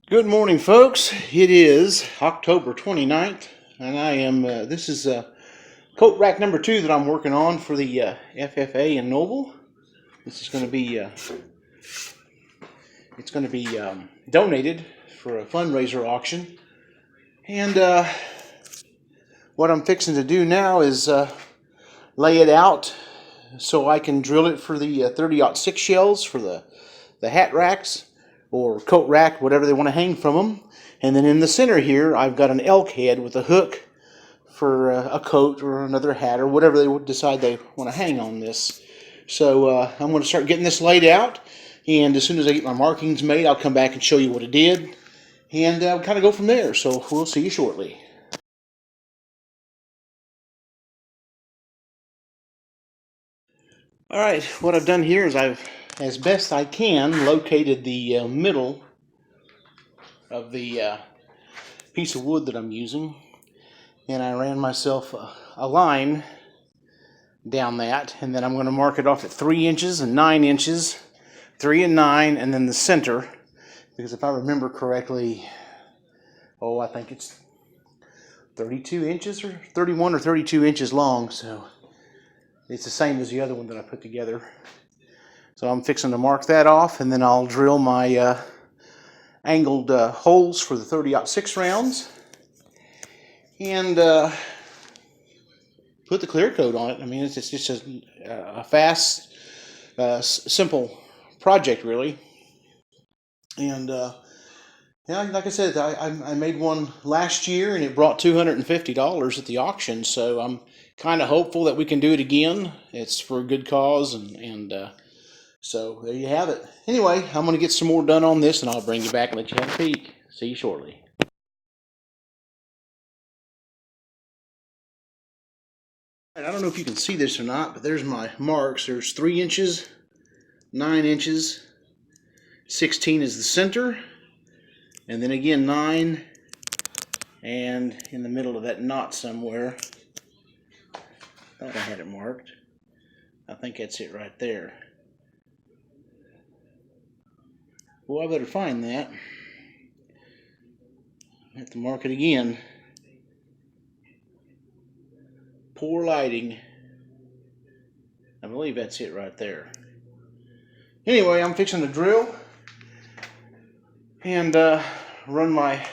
Good morning, folks. It is October 29th, and I am, this is coat rack number 2 that I'm working on for the FFA and Noble. This is going to be, donated for a fundraiser auction. And what I'm fixing to do now is lay it out so I can drill it for the 30-06 shells for the hat racks or coat rack, whatever they want to hang from them. And then in the center here, I've got an elk head with a hook for a coat or another hat or whatever they decide they want to hang on this. So I'm going to start getting this laid out, and as soon as I get my markings made, I'll come back and show you what it did, and kind of go from there. So we'll see you shortly. All right, what I've done here is I've, as best I can, located the middle of the piece of wood that I'm using, and I ran myself a line down that, and then I'm going to mark it off at 3 inches and 9 inches, 3 and 9, and then the center, because if I remember correctly, I think it's 32 inches or 31 or 32 inches long, so it's the same as the other one that I put together. So I'm fixing to mark that off, and then I'll drill my angled holes for the 30-06 rounds, and put the clear coat on it. I mean, it's just a fast, simple project, really. And yeah, like I said, I made one last year, and it brought $250 at the auction. So I'm kind of hopeful that we can do it again. It's for a good cause, and so there you have it. Anyway, I'm going to get some more done on this, and I'll bring you back and let you have a peek. See you shortly. I don't know if you can see this or not, but there's my marks. There's 3 inches, 9 inches, 16 is the center, and then again 9, and in the middle of that knot somewhere, I thought I had it marked. I think that's it right there. Well, I better find that. I have to mark it again. Poor lighting. I believe that's it right there. Anyway, I'm fixing to drill and run my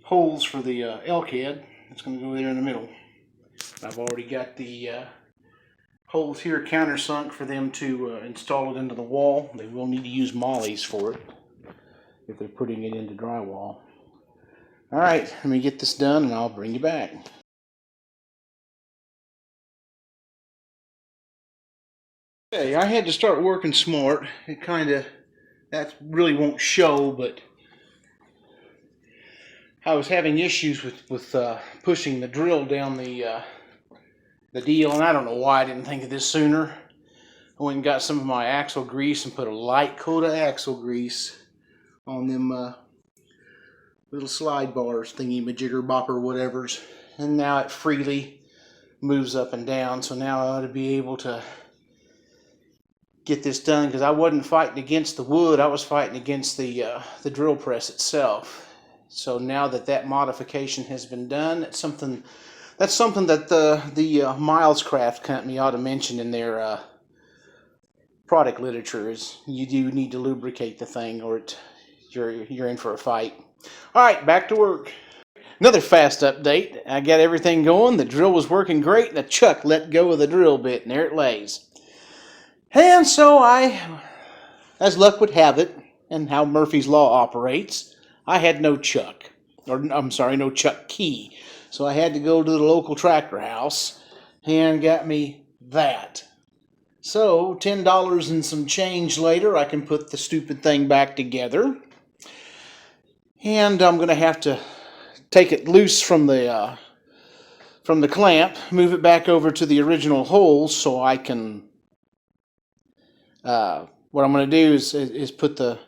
holes for the elk head. It's going to go there in the middle. I've already got the holes here countersunk for them to install it into the wall. They will need to use mollies for it if they're putting it into drywall. All right, let me get this done and I'll bring you back. Okay, I had to start working smart. It that really won't show, but I was having issues with pushing the drill down the deal, and I don't know why I didn't think of this sooner. I went and got some of my axle grease and put a light coat of axle grease on them little slide bars, thingy-majigger bopper whatevers, and now it freely moves up and down. So now I ought to be able to get this done, because I wasn't fighting against the wood, I was fighting against the drill press itself. So now that modification has been done, that's something that the Miles Craft company ought to mention in their product literature, is you do need to lubricate the thing, or you're in for a fight. All right, back to work. Another fast update. I got everything going. The drill was working great, and the chuck let go of the drill bit, and there it lays. And so as luck would have it, and how Murphy's Law operates, I had no chuck. Or, I'm sorry, no chuck key. So I had to go to the local tractor house and got me that. So $10 and some change later, I can put the stupid thing back together. And I'm going to have to take it loose from the clamp, move it back over to the original holes so I can... what I'm going to do is put the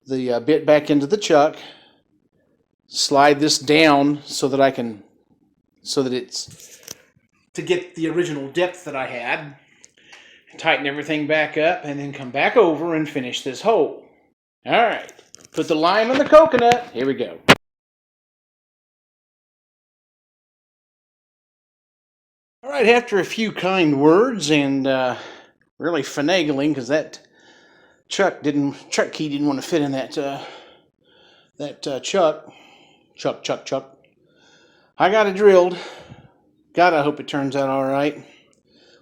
bit back into the chuck, slide this down so that it's to get the original depth that I had, tighten everything back up, and then come back over and finish this hole. All right. Put the lime in the coconut. Here we go. All right, after a few kind words and really finagling, because that chuck key didn't want to fit in that chuck. I got it drilled. God, I hope it turns out all right.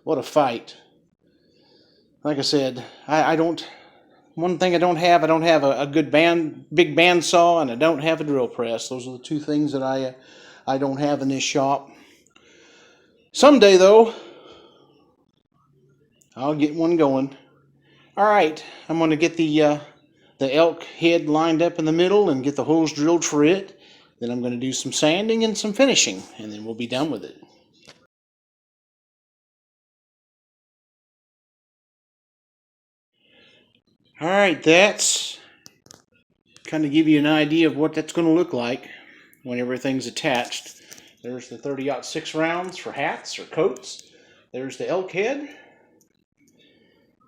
What a fight! Like I said, I don't. One thing I don't have a good big bandsaw, and I don't have a drill press. Those are the two things that I don't have in this shop. Someday, though, I'll get one going. All right, I'm going to get the elk head lined up in the middle and get the holes drilled for it. Then I'm going to do some sanding and some finishing, and then we'll be done with it. All right, that's kind of give you an idea of what that's going to look like when everything's attached. There's the 30-06 rounds for hats or coats. There's the elk head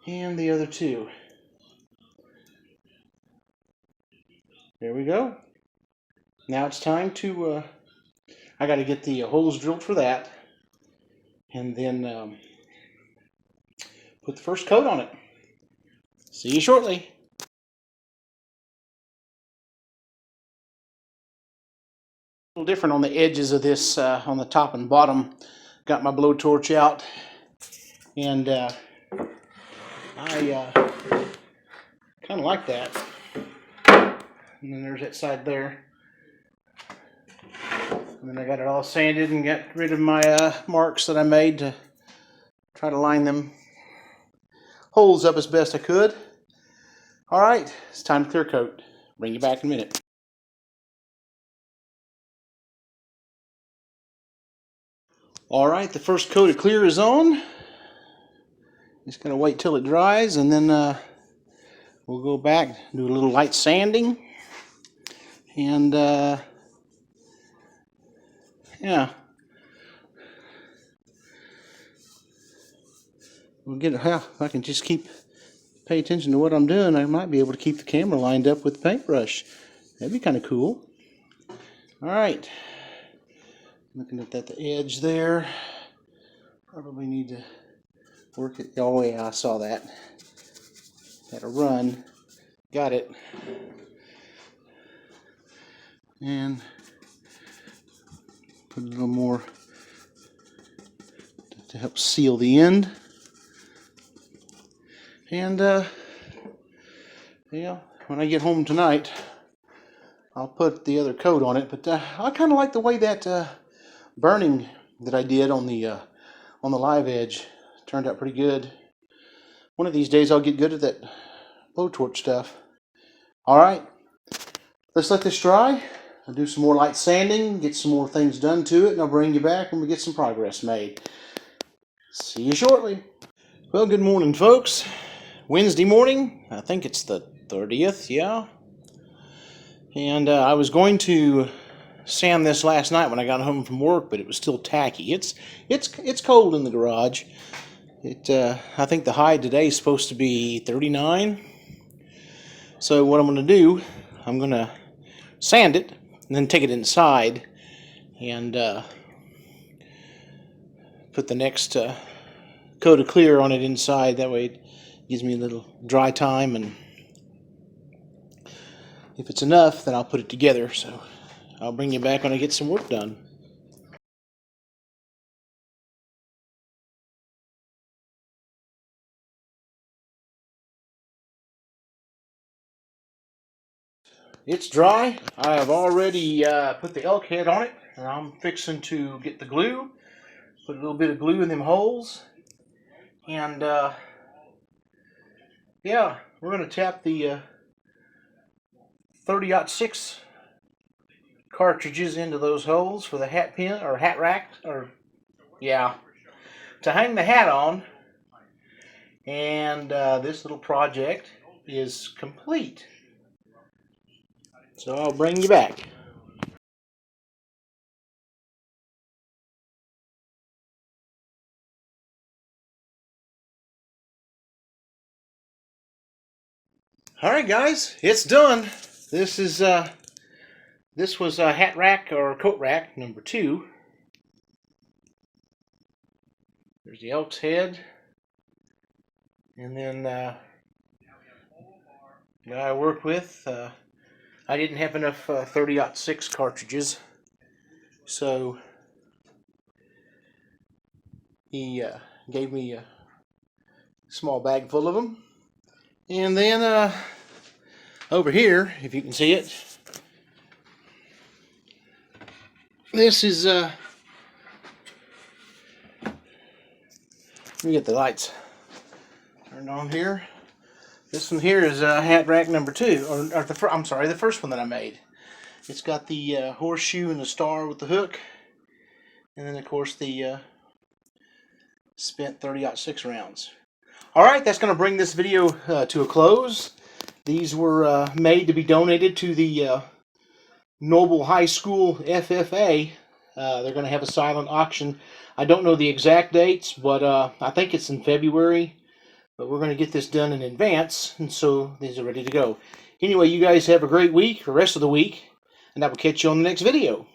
and the other two. There we go. Now it's time to, I got to get the holes drilled for that, and then put the first coat on it. See you shortly. A little different on the edges of this, on the top and bottom. Got my blowtorch out, and I kind of like that. And then there's that side there. And then I got it all sanded and got rid of my marks that I made to try to line them holes up as best I could. All right, it's time to clear coat. Bring you back in a minute. All right, the first coat of clear is on. Just gonna wait till it dries, and then we'll go back, do a little light sanding, and yeah, we'll get it. If I can just pay attention to what I'm doing, I might be able to keep the camera lined up with the paintbrush. That'd be kind of cool. All right, looking at the edge there. Probably need to work it. Oh yeah, I saw that. Had a run. Got it. And put a little more to help seal the end. And yeah, when I get home tonight, I'll put the other coat on it. But I kind of like the way that burning that I did on the live edge turned out pretty good. One of these days I'll get good at that blowtorch stuff. All right, let's let this dry. I'll do some more light sanding, get some more things done to it, and I'll bring you back when we get some progress made. See you shortly. Well, good morning, folks. Wednesday morning. I think it's the 30th, yeah. And I was going to sand this last night when I got home from work, but it was still tacky. It's cold in the garage. I think the high today is supposed to be 39. So what I'm going to do, I'm going to sand it and then take it inside and put the next coat of clear on it inside. That way it gives me a little dry time, and if it's enough, then I'll put it together. So I'll bring you back when I get some work done. It's dry. I have already put the elk head on it, and I'm fixing to get the glue. Put a little bit of glue in them holes, and yeah, we're going to tap the 30-06 cartridges into those holes for the hat pin or hat rack, or yeah, to hang the hat on. And this little project is complete. So I'll bring you back. All right, guys, it's done. This is this was hat rack or coat rack number 2. There's the elk's head, and then the guy I worked with, I didn't have enough 30-06 cartridges, so he gave me a small bag full of them. And then over here, if you can see it, this is let me get the lights turned on here. This one here is hat rack number 2, or I'm sorry, the first one that I made. It's got the horseshoe and the star with the hook, and then of course the spent 30-06 rounds. Alright, that's going to bring this video to a close. These were made to be donated to the Noble High School FFA. They're going to have a silent auction. I don't know the exact dates, but I think it's in February. But we're going to get this done in advance, and so these are ready to go. Anyway, you guys have a great week, the rest of the week, and I will catch you on the next video.